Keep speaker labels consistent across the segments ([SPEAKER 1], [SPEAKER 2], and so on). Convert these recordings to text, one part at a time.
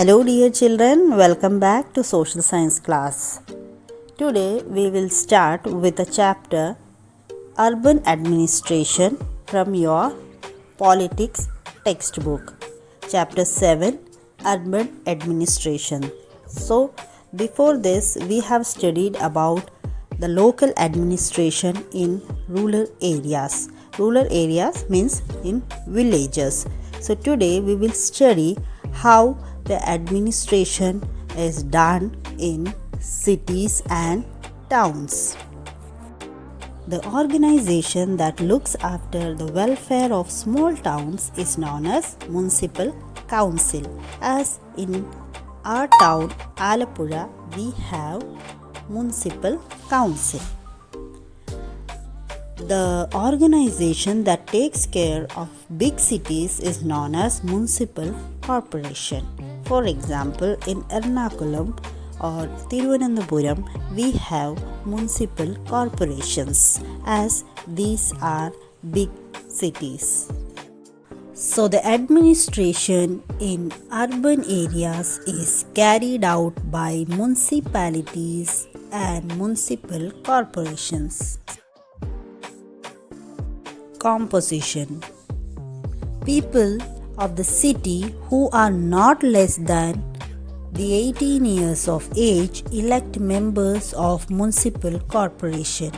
[SPEAKER 1] Hello dear children, welcome back to social science class. Today we will start with a chapter Urban Administration from your Politics textbook. Chapter 7 Urban Administration. So before this we have studied about the local administration in rural areas. Rural areas means in villages. So today we will study how the administration is done in cities and towns. The organization that looks after the welfare of small towns is known as municipal council. As in our town Alappuzha, we have municipal council. The organization that takes care of big cities is known as municipal corporation. For example, in Ernakulam or Thiruvananthapuram, we have municipal corporations as these are big cities. So the administration in urban areas is carried out by municipalities and municipal corporations. Composition. People of the city who are not less than the 18 years of age elect members of municipal corporation.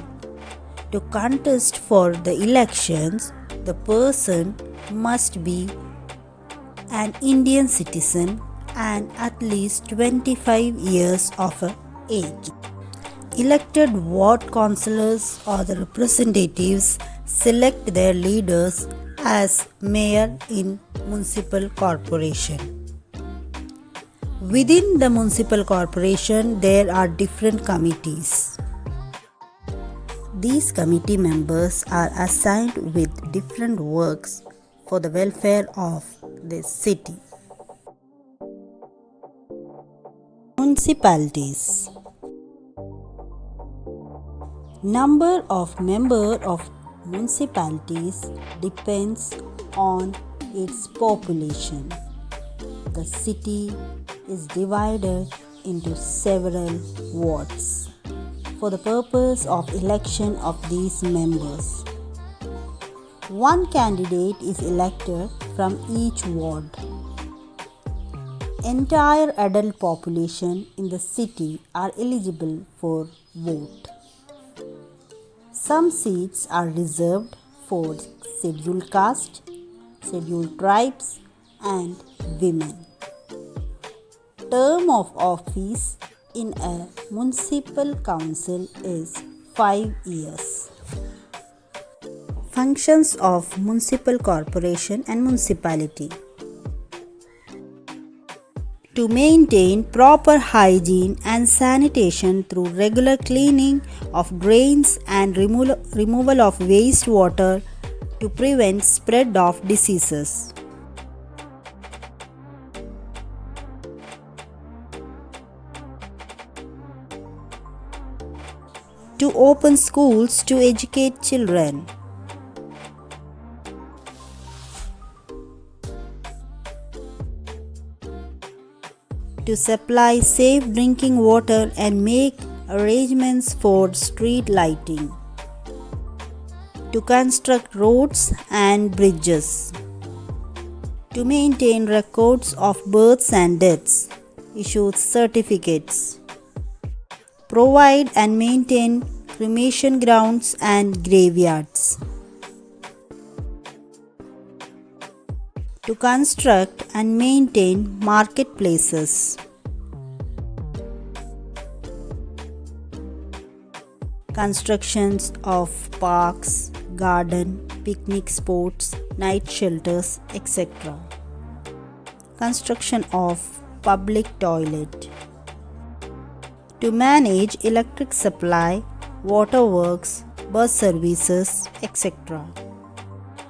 [SPEAKER 1] To contest for the elections, the person must be an Indian citizen and at least 25 years of age. Elected ward councillors or the representatives select their leaders as mayor in municipal corporation. Within the municipal corporation, there are different committees. These committee members are assigned with different works for the welfare of the city. Municipalities. Number of members of municipalities depends on its population. The city is divided into several wards for the purpose of election of these members. One candidate is elected from each ward. Entire adult population in the city are eligible for vote. Some seats are reserved for scheduled caste, scheduled tribes and women. Term of office in a municipal council is 5 years. Functions of municipal corporation and municipality. To maintain proper hygiene and sanitation through regular cleaning of drains and removal of wastewater to prevent spread of diseases. To open schools to educate children. To supply safe drinking water and make arrangements for street lighting. To construct roads and bridges. To maintain records of births and deaths. Issue certificates. Provide and maintain cremation grounds and graveyards. To construct and maintain marketplaces. Constructions of parks, garden, picnic spots, night shelters, etc. Construction of public toilet. To manage electric supply, water works, bus services, etc.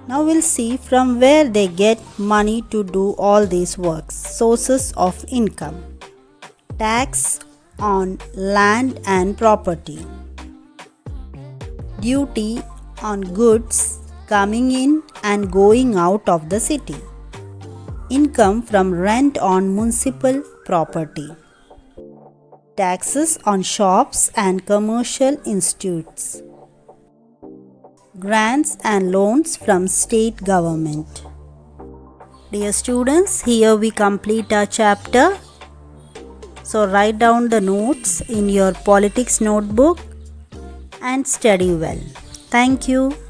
[SPEAKER 1] Now we'll see from where they get money to do all these works. Sources of income. Tax on land and property. Duty on goods coming in and going out of the city. income from rent on municipal property, taxes on shops and commercial institutes, grants and loans from state government. Dear students, here we complete our chapter. So write down the notes in your politics notebook and study well. Thank you.